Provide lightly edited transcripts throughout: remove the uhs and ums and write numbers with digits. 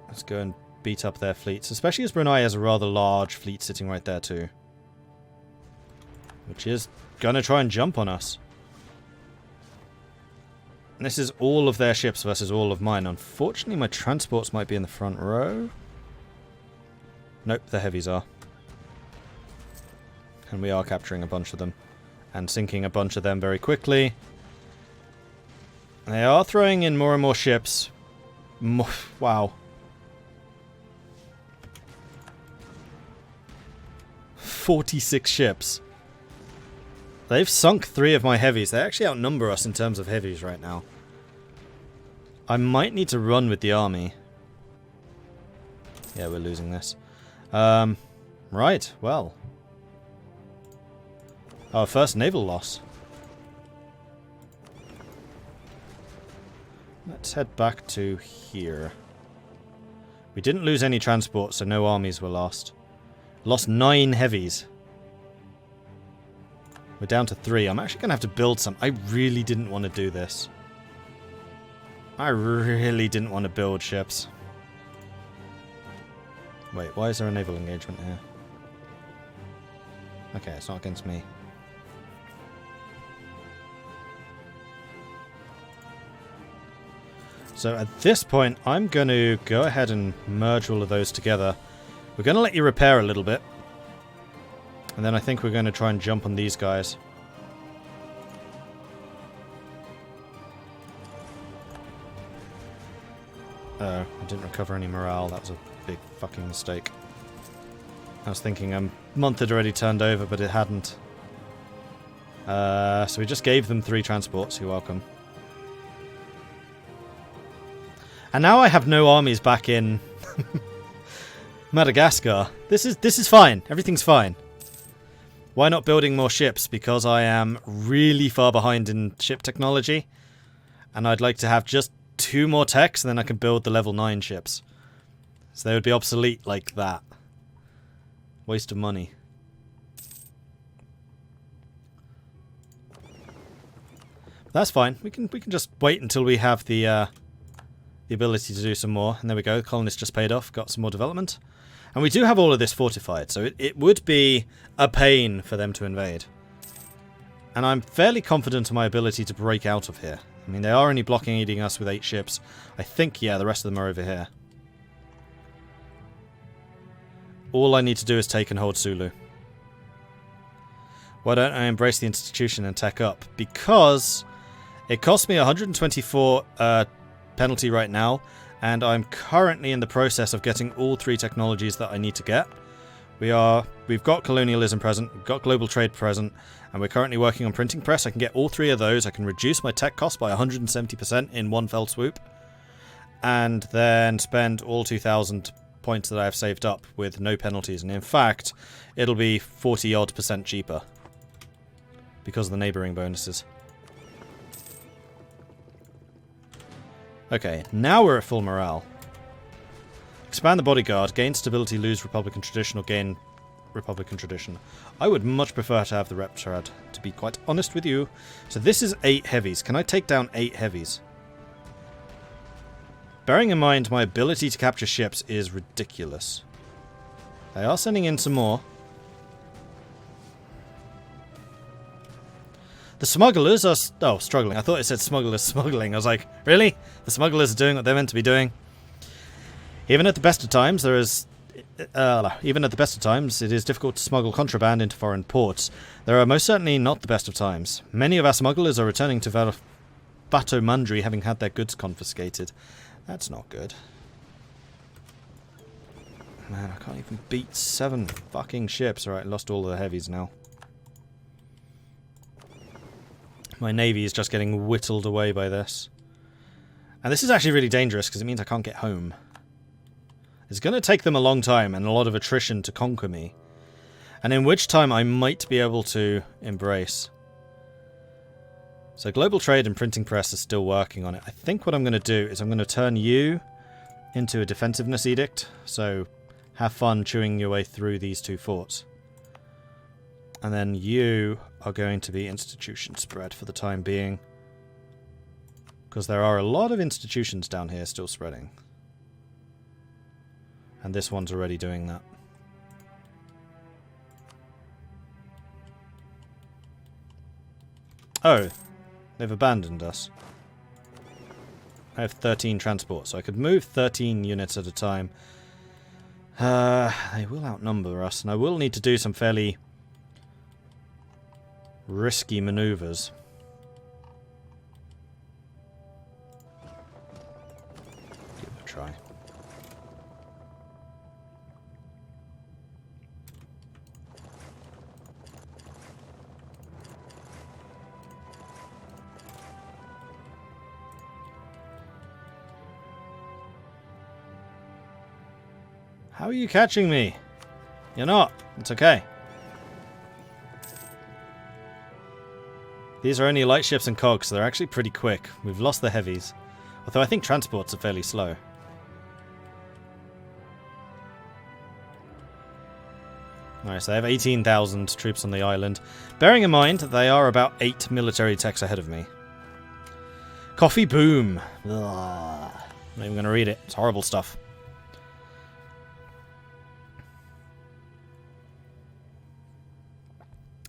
Let's go and beat up their fleets, especially as Brunei has a rather large fleet sitting right there too. Which is gonna try and jump on us. And this is all of their ships versus all of mine. Unfortunately, my transports might be in the front row. Nope, the heavies are. And we are capturing a bunch of them. And sinking a bunch of them very quickly. They are throwing in more and more ships. Wow. 46 ships. They've sunk 3 of my heavies. They actually outnumber us in terms of heavies right now. I might need to run with the army. Yeah, we're losing this. Right, well. Our first naval loss. Let's head back to here. We didn't lose any transport, so no armies were lost. Lost 9 heavies. We're down to 3. I'm actually going to have to build some. I really didn't want to do this. I really didn't want to build ships. Wait, why is there a naval engagement here? Okay, it's not against me. So at this point, I'm going to go ahead and merge all of those together. We're going to let you repair a little bit. And then I think we're going to try and jump on these guys. Oh, I didn't recover any morale. That was a big fucking mistake. I was thinking a month had already turned over, but it hadn't. So we just gave them 3 transports. You're welcome. And now I have no armies back in Madagascar. This is fine. Everything's fine. Why not building more ships? Because I am really far behind in ship technology. And I'd like to have just 2 more techs, and then I can build the level 9 ships. So they would be obsolete like that. Waste of money. That's fine. We can just wait until we have the ability to do some more. And there we go. The colonists just paid off. Got some more development. And we do have all of this fortified, so it would be a pain for them to invade. And I'm fairly confident in my ability to break out of here. I mean, they are only blockading us with 8 ships. I think, yeah, the rest of them are over here. All I need to do is take and hold Sulu. Why don't I embrace the institution and tech up? Because it costs me 124 penalty right now, and I'm currently in the process of getting all 3 technologies that I need to get. We've got colonialism present, we've got global trade present, and we're currently working on printing press. I can get all 3 of those. I can reduce my tech cost by 170% in one fell swoop, and then spend all 2,000 points that I have saved up with no penalties. And in fact, it'll be 40-odd% cheaper because of the neighbouring bonuses. Okay, now we're at full morale. Expand the bodyguard, gain stability, lose Republican tradition, or gain Republican tradition. I would much prefer to have the Reptrad, to be quite honest with you. So this is 8 heavies. Can I take down 8 heavies? Bearing in mind my ability to capture ships is ridiculous. They are sending in some more. The smugglers are... struggling. I thought it said smugglers smuggling. I was like, really? The smugglers are doing what they're meant to be doing? Even at the best of times, it is difficult to smuggle contraband into foreign ports. There are most certainly not the best of times. Many of our smugglers are returning to Vato Mundri, having had their goods confiscated. That's not good. Man, I can't even beat 7 fucking ships. Alright, lost all of the heavies now. My navy is just getting whittled away by this. And this is actually really dangerous because it means I can't get home. It's going to take them a long time and a lot of attrition to conquer me. And in which time I might be able to embrace. So global trade and printing press are still working on it. I think what I'm going to do is I'm going to turn you into a defensiveness edict. So have fun chewing your way through these 2 forts. And then you are going to be institution spread for the time being. Because there are a lot of institutions down here still spreading. And this one's already doing that. Oh, they've abandoned us. I have 13 transports, so I could move 13 units at a time. They will outnumber us, and I will need to do some fairly risky maneuvers. Give it a try. How are you catching me? You're not. It's okay. These are only light ships and cogs, so they're actually pretty quick. We've lost the heavies. Although I think transports are fairly slow. Alright, so they have 18,000 troops on the island. Bearing in mind that they are about 8 military techs ahead of me. Coffee boom. Ugh. I'm not even going to read it. It's horrible stuff.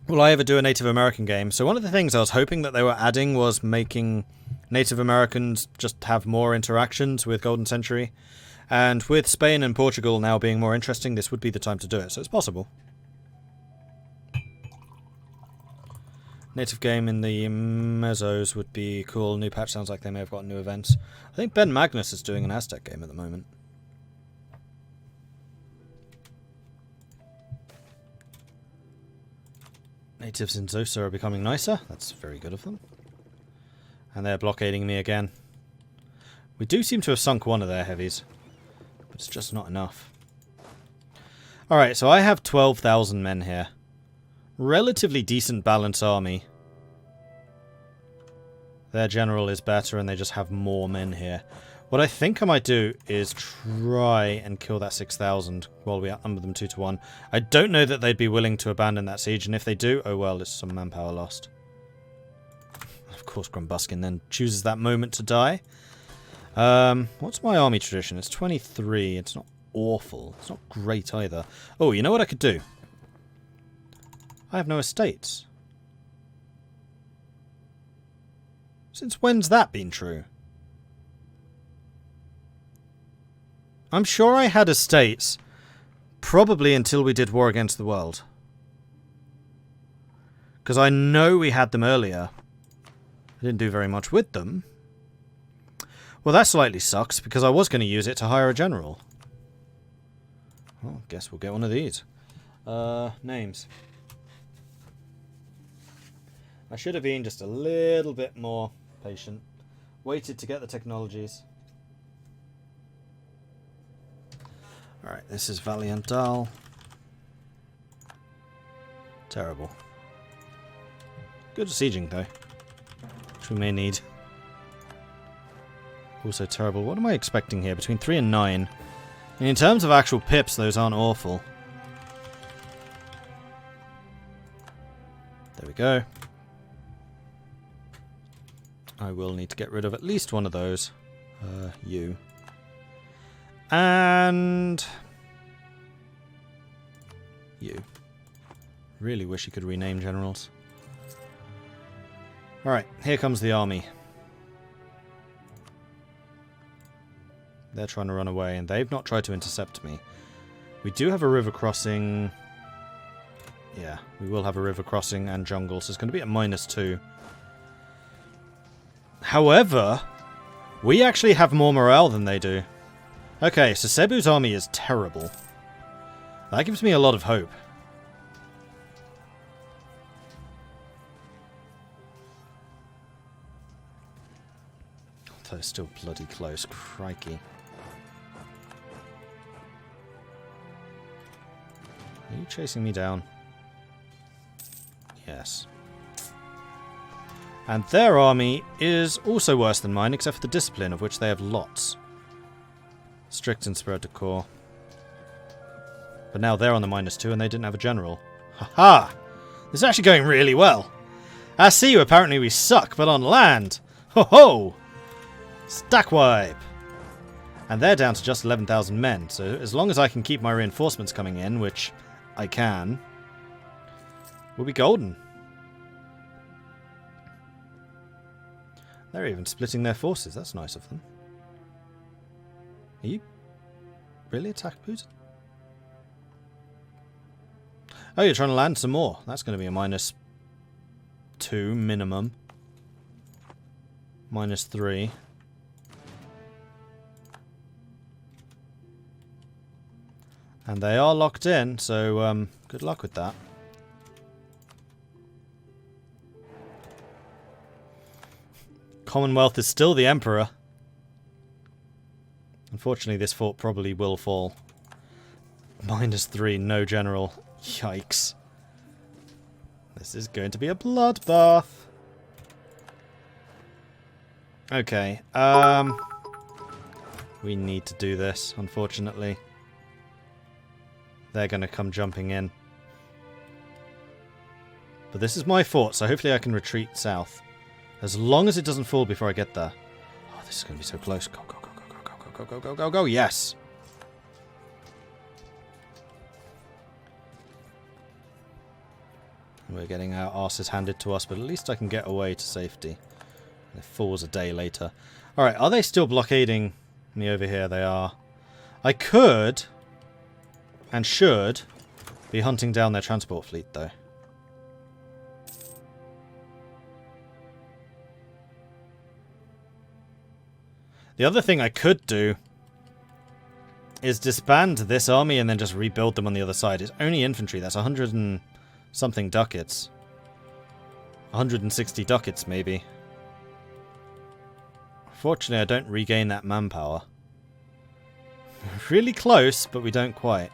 Will I ever do a Native American game? So one of the things I was hoping that they were adding was making Native Americans just have more interactions with Golden Century. And with Spain and Portugal now being more interesting, this would be the time to do it. So it's possible. Native game in the Mesos would be cool. New patch sounds like they may have got new events. I think Ben Magnus is doing an Aztec game at the moment. Natives in Zosa are becoming nicer. That's very good of them. And they're blockading me again. We do seem to have sunk one of their heavies. But it's just not enough. Alright, so I have 12,000 men here. Relatively decent balanced army. Their general is better and they just have more men here. What I think I might do is try and kill that 6,000 while we outnumber them 2-1. I don't know that they'd be willing to abandon that siege, and if they do, oh well, it's some manpower lost. Of course, Grumbuskin then chooses that moment to die. What's my army tradition? It's 23. It's not awful. It's not great either. Oh, you know what I could do? I have no estates. Since when's that been true? I'm sure I had estates, probably until we did War Against the World. Because I know we had them earlier. I didn't do very much with them. Well, that slightly sucks, because I was going to use it to hire a general. Well, guess we'll get one of these. Names. I should have been just a little bit more patient. Waited to get the technologies. Alright, this is Valiantal. Terrible. Good sieging, though. Which we may need. Also terrible. What am I expecting here? Between 3 and 9. And in terms of actual pips, those aren't awful. There we go. I will need to get rid of at least one of those. You. And you. Really wish you could rename generals. Alright, here comes the army. They're trying to run away, and they've not tried to intercept me. We do have a river crossing. Yeah, we will have a river crossing and jungle, so it's going to be at -2. However, we actually have more morale than they do. Okay, so Cebu's army is terrible. That gives me a lot of hope. They're still bloody close. Crikey. Are you chasing me down? Yes. And their army is also worse than mine, except for the discipline, of which they have lots. Strict and spread to core. But now they're on the -2 and they didn't have a general. Haha! This is actually going really well. At sea, apparently we suck, but on land, ho ho! Stack wipe! And they're down to just 11,000 men. So as long as I can keep my reinforcements coming in, which I can, we'll be golden. They're even splitting their forces. That's nice of them. Are you really attack Putin? Oh, you're trying to land some more. That's going to be a -2 minimum. -3. And they are locked in, so good luck with that. Commonwealth is still the Emperor. Unfortunately, this fort probably will fall. -3, no general. Yikes. This is going to be a bloodbath. Okay, we need to do this, unfortunately. They're going to come jumping in. But this is my fort, so hopefully I can retreat south. As long as it doesn't fall before I get there. Oh, this is going to be so close. Go, go, go, go, go, go, go, go, go, go, go, yes! We're getting our asses handed to us, but at least I can get away to safety. It falls a day later. Alright, are they still blockading me over here? They are. I could, and should, be hunting down their transport fleet, though. The other thing I could do is disband this army and then just rebuild them on the other side. It's only infantry. That's 100 and something ducats. 160 ducats, maybe. Fortunately, I don't regain that manpower. Really close, but we don't quite.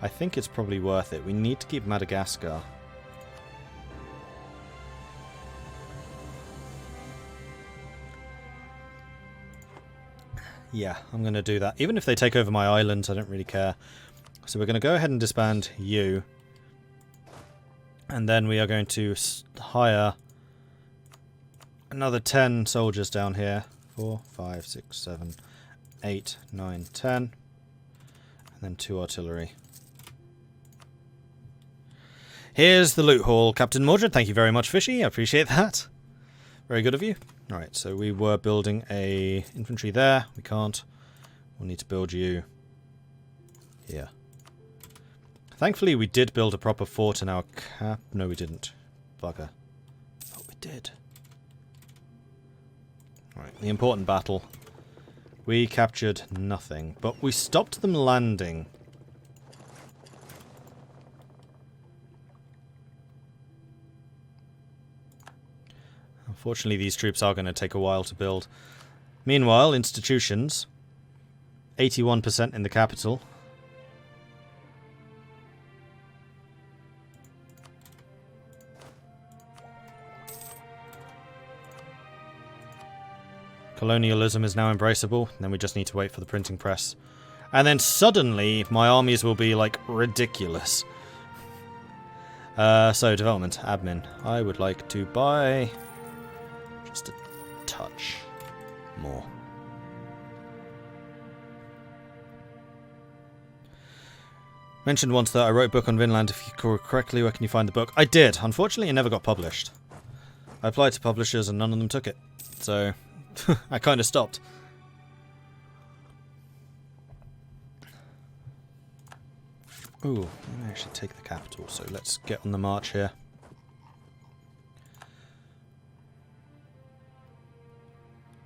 I think it's probably worth it. We need to keep Madagascar. Yeah, I'm going to do that. Even if they take over my islands, I don't really care. So we're going to go ahead and disband you. And then we are going to hire another 10 soldiers down here. 4, 5, 6, 7, 8, 9, 10. And then 2 artillery. Here's the loot haul. Captain Mordred, thank you very much, Fishy. I appreciate that. Very good of you. Alright, so we were building a infantry there. We can't. We'll need to build you here. Thankfully, we did build a proper fort in our cap. No, we didn't. Bugger. Thought we did. Alright, the important battle. We captured nothing, but we stopped them landing. Unfortunately, these troops are going to take a while to build. Meanwhile, institutions. 81% in the capital. Colonialism is now embraceable. Then we just need to wait for the printing press. And then suddenly, my armies will be, like, ridiculous. So, development, admin. I would like to buy just a touch more. Mentioned once that I wrote a book on Vinland. If you recall correctly, where can you find the book? I did. Unfortunately, it never got published. I applied to publishers and none of them took it. So, I kind of stopped. Ooh, let me actually take the capital. So let's get on the march here.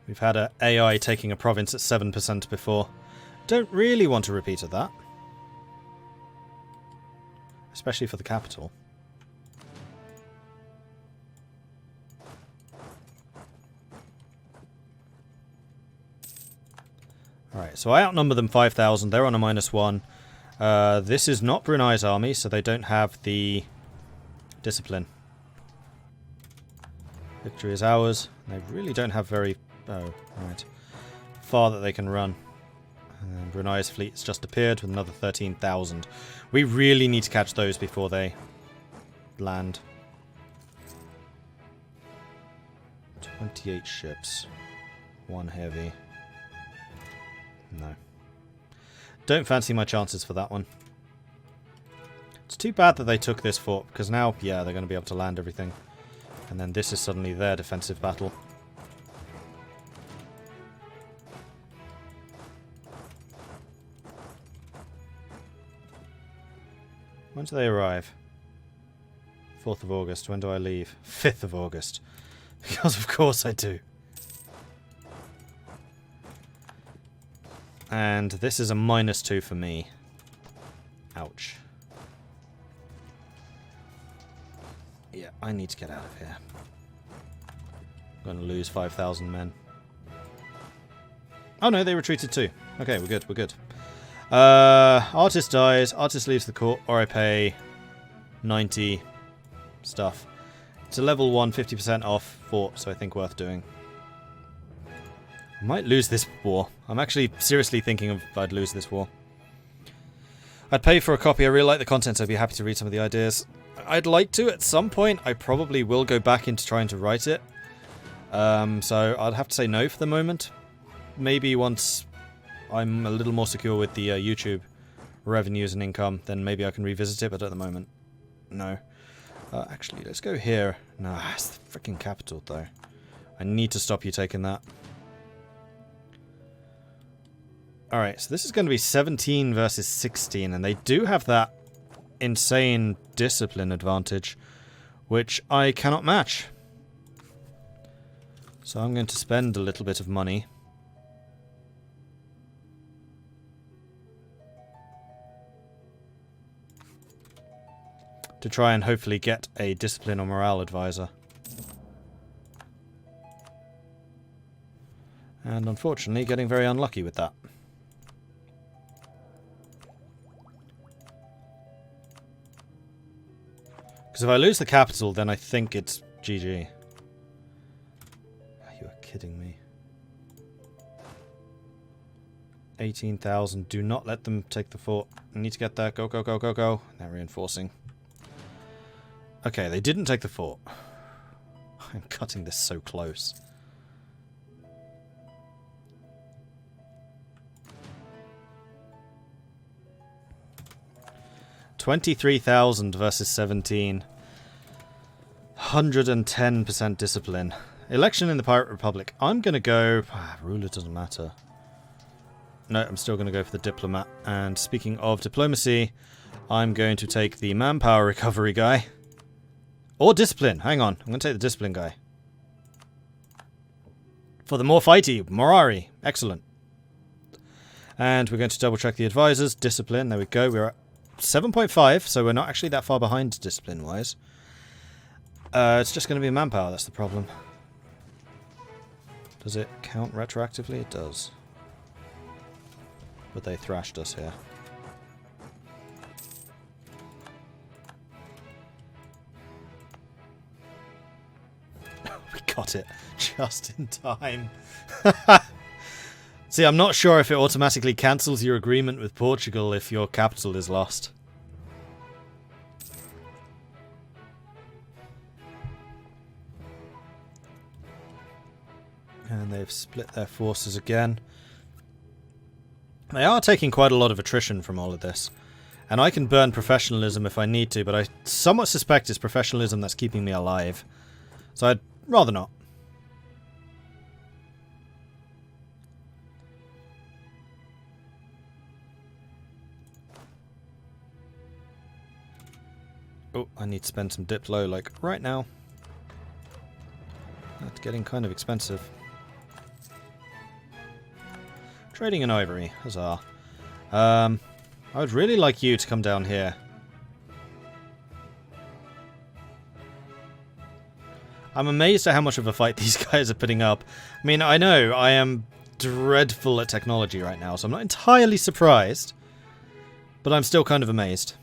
We've had a AI taking a province at 7% before. Don't really want a repeat of that. Especially for the capital. Alright, so I outnumber them 5,000. They're on a -1. This is not Brunei's army, so they don't have the discipline. Victory is ours. They really don't have very far that they can run. And Brunei's fleet's just appeared with another 13,000. We really need to catch those before they land. 28 ships. 1 heavy. No. Don't fancy my chances for that one. It's too bad that they took this fort, because now, yeah, they're going to be able to land everything. And then this is suddenly their defensive battle. When do they arrive? 4th of August. When do I leave? 5th of August. Because of course I do. And this is a -2 for me. Ouch. Yeah, I need to get out of here. I'm going to lose 5,000 men. Oh no, they retreated too. Okay, we're good, we're good. Artist dies, artist leaves the court, or I pay 90 stuff. It's a level 1, 50% off fort, so I think worth doing. I might lose this war. I'm actually seriously thinking of I'd lose this war. I'd pay for a copy. I really like the content, so I'd be happy to read some of the ideas. I'd like to at some point. I probably will go back into trying to write it. So I'd have to say no for the moment. Maybe once I'm a little more secure with the YouTube revenues and income, then maybe I can revisit it, but at the moment, no. Actually, let's go here. Nah, it's the freaking capital, though. I need to stop you taking that. Alright, so this is going to be 17 versus 16, and they do have that insane discipline advantage, which I cannot match. So I'm going to spend a little bit of money. To try and hopefully get a discipline or morale advisor. And unfortunately getting very unlucky with that. Because if I lose the capital, then I think it's GG. You are kidding me. 18,000. Do not let them take the fort. I need to get there. Go, go, go, go, go. They're reinforcing. Okay, they didn't take the fort. I'm cutting this so close. $23,000 versus 17. 110% discipline. Election in the Pirate Republic. I'm going to go... ruler doesn't matter. No, I'm still going to go for the diplomat. And speaking of diplomacy, I'm going to take the manpower recovery guy. Or discipline. Hang on. I'm going to take the discipline guy. For the more fighty. Morari. Excellent. And we're going to double check the advisors. Discipline. There we go. We're at 7.5, so we're not actually that far behind discipline-wise. It's just going to be manpower, that's the problem. Does it count retroactively? It does. But they thrashed us here. We got it just in time. See, I'm not sure if it automatically cancels your agreement with Portugal if your capital is lost. And they've split their forces again. They are taking quite a lot of attrition from all of this. And I can burn professionalism if I need to, but I somewhat suspect it's professionalism that's keeping me alive. So I'd rather not. Oh, I need to spend some diplo, like, right now. That's getting kind of expensive. Trading in ivory, huzzah. I would really like you to come down here. I'm amazed at how much of a fight these guys are putting up. I mean, I know I am dreadful at technology right now, so I'm not entirely surprised. But I'm still kind of amazed.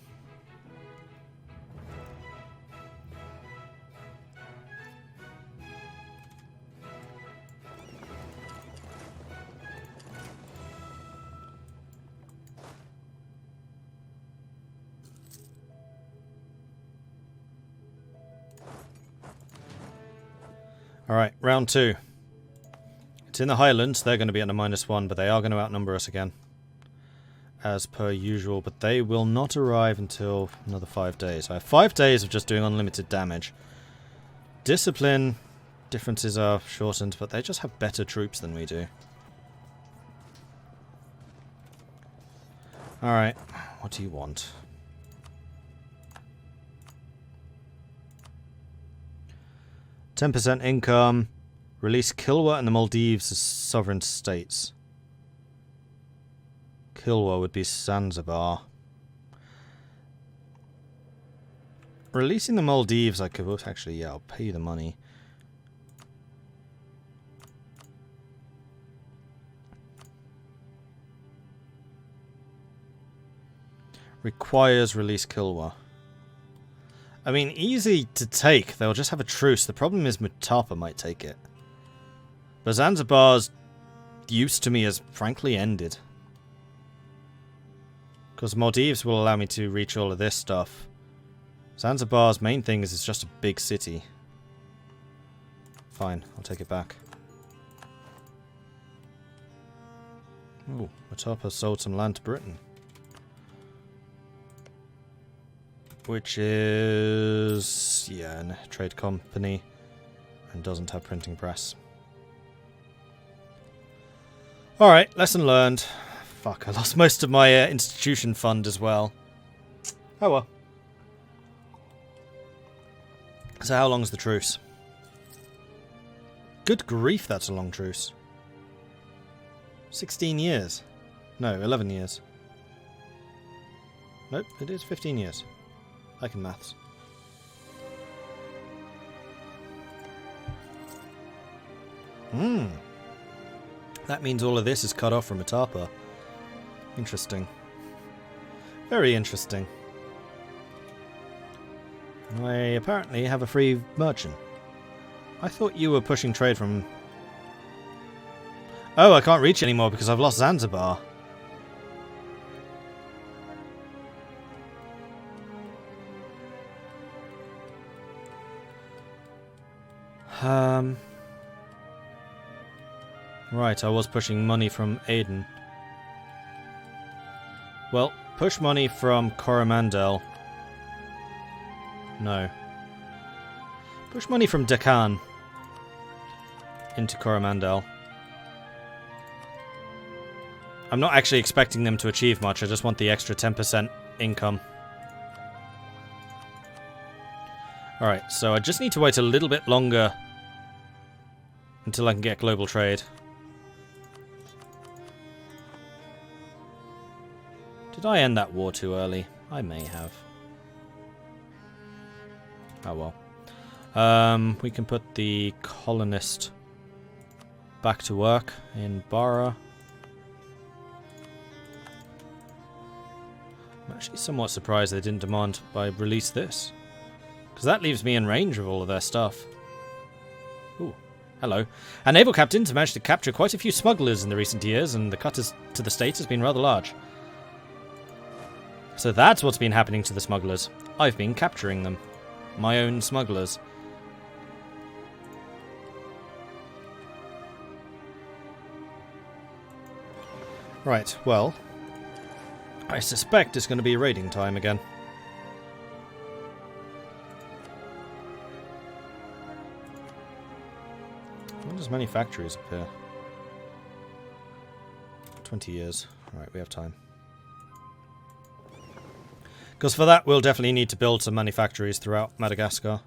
Alright, round 2. It's in the Highlands. They're going to be at a -1, but they are going to outnumber us again. As per usual, but they will not arrive until another 5 days. I have 5 days of just doing unlimited damage. Discipline differences are shortened, but they just have better troops than we do. Alright, what do you want? %10 income. Release Kilwa and the Maldives as sovereign states. Kilwa would be Zanzibar. Releasing the Maldives, I could actually, yeah, I'll pay you the money. Requires release Kilwa. I mean, easy to take. They'll just have a truce. The problem is Mutapa might take it. But Zanzibar's use to me has frankly ended. Because Maldives will allow me to reach all of this stuff. Zanzibar's main thing is it's just a big city. Fine, I'll take it back. Ooh, Mutapa sold some land to Britain. Which is, yeah, a trade company and doesn't have printing press. Alright, lesson learned. Fuck, I lost most of my institution fund as well. Oh well. So how long's the truce? Good grief, that's a long truce. 16 years. No, 11 years. Nope, it is 15 years. I can maths. That means all of this is cut off from Mutapa. Interesting. Very interesting. I apparently have a free merchant. I thought you were pushing trade from... Oh, I can't reach anymore because I've lost Zanzibar. Right, I was pushing money from Aden. Well, push money from Coromandel. No. Push money from Deccan into Coromandel. I'm not actually expecting them to achieve much, I just want the extra 10% income. Alright, so I just need to wait a little bit longer until I can get global trade. Did I end that war too early? I may have. Oh well. We can put the colonist back to work in Barra. I'm actually somewhat surprised they didn't demand I release this. Because that leaves me in range of all of their stuff. Ooh, hello. Our naval captains have managed to capture quite a few smugglers in the recent years, and the cut to the States has been rather large. So that's what's been happening to the smugglers. I've been capturing them. My own smugglers. Right, well, I suspect it's going to be raiding time again. When does manufactories appear? 20 years. Right, we have time. Because for that, we'll definitely need to build some manufactories throughout Madagascar.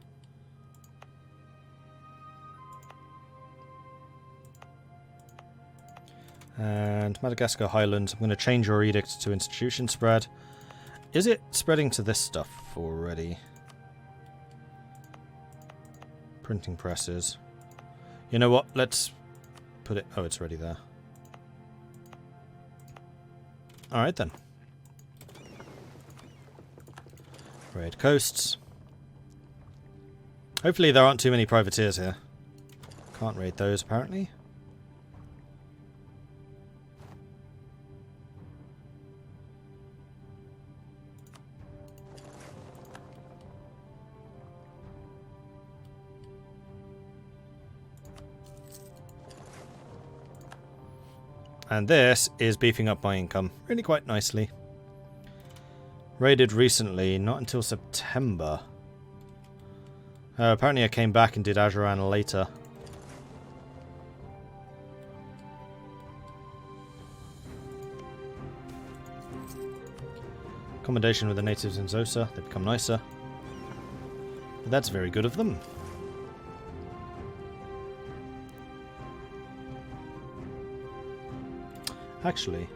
And Madagascar Highlands, I'm going to change your edict to institution spread. Is it spreading to this stuff already? Printing presses. You know what? Let's put it... Oh, it's already there. Alright then. Raid coasts. Hopefully there aren't too many privateers here. Can't raid those apparently. And this is beefing up my income really quite nicely. Raided recently, not until September. Apparently I came back and did Aragon later. Accommodation with the natives in Zosa. They become nicer. But that's very good of them. Actually,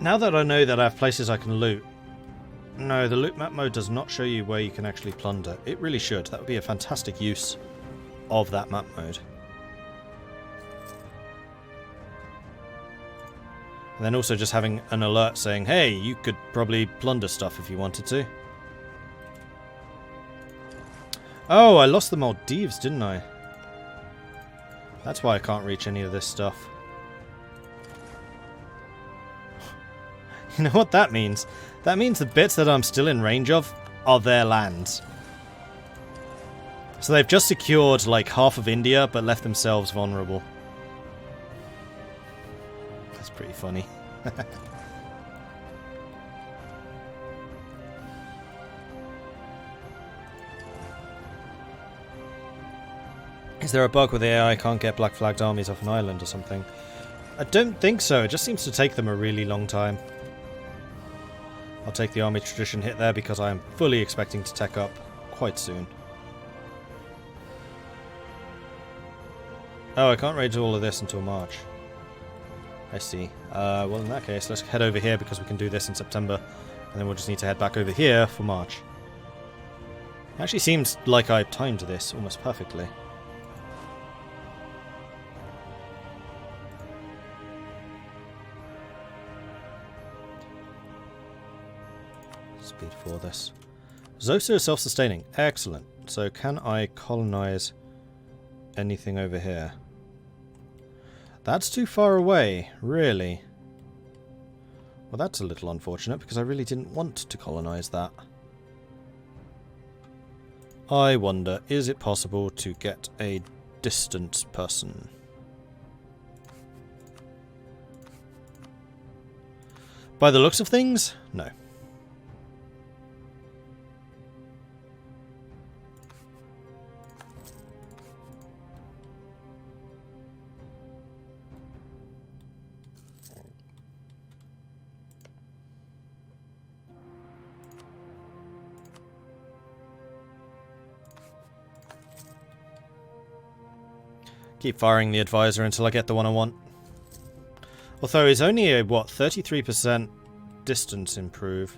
now that I know that I have places I can loot... No, the loot map mode does not show you where you can actually plunder. It really should. That would be a fantastic use of that map mode. And then also just having an alert saying, hey, you could probably plunder stuff if you wanted to. Oh, I lost the Maldives, didn't I? That's why I can't reach any of this stuff. You know what that means? That means the bits that I'm still in range of are their lands. So they've just secured like half of India, but left themselves vulnerable. That's pretty funny. Is there a bug where the AI can't get black flagged armies off an island or something? I don't think so. It just seems to take them a really long time. I'll take the army tradition hit there because I am fully expecting to tech up quite soon. Oh, I can't raid all of this until March. I see. Well, in that case, let's head over here because we can do this in September. And then we'll just need to head back over here for March. It actually seems like I timed this almost perfectly. Speed for this. Zosa is self-sustaining. Excellent. So can I colonize anything over here? That's too far away, really. Well, that's a little unfortunate because I really didn't want to colonize that. I wonder, is it possible to get a distant person? By the looks of things, no. Keep firing the advisor until I get the one I want. Although it's only a, what, 33% distance improve.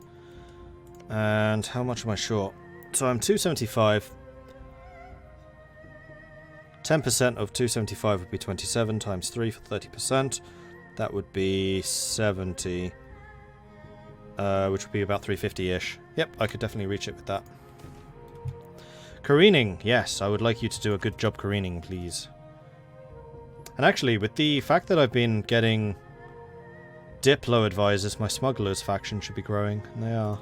And how much am I short? So I'm 275. 10% of 275 would be 27 times 3 for 30%. That would be 70. Which would be about 350-ish. Yep, I could definitely reach it with that. Careening. Yes, I would like you to do a good job careening, please. And actually, with the fact that I've been getting Diplo advisors, my smugglers faction should be growing. And they are.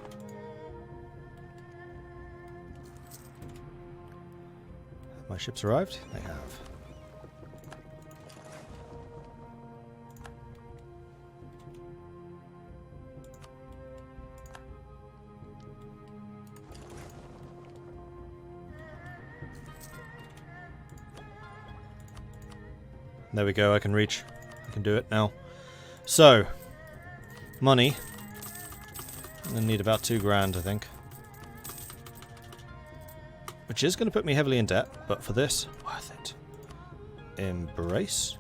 Have my ships arrived? They have. There we go, I can reach. I can do it now. So, money. I'm going to need about 2 grand, I think. Which is going to put me heavily in debt, but for this, worth it. Embrace.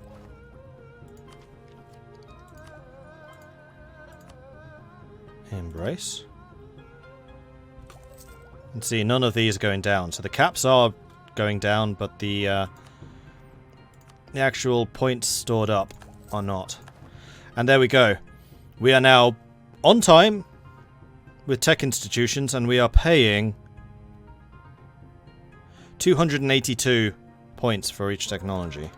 Embrace. And see, none of these are going down. So the caps are going down, but the actual points stored up are not. And there we go. We are now on time with tech institutions, and we are paying 282 points for each technology.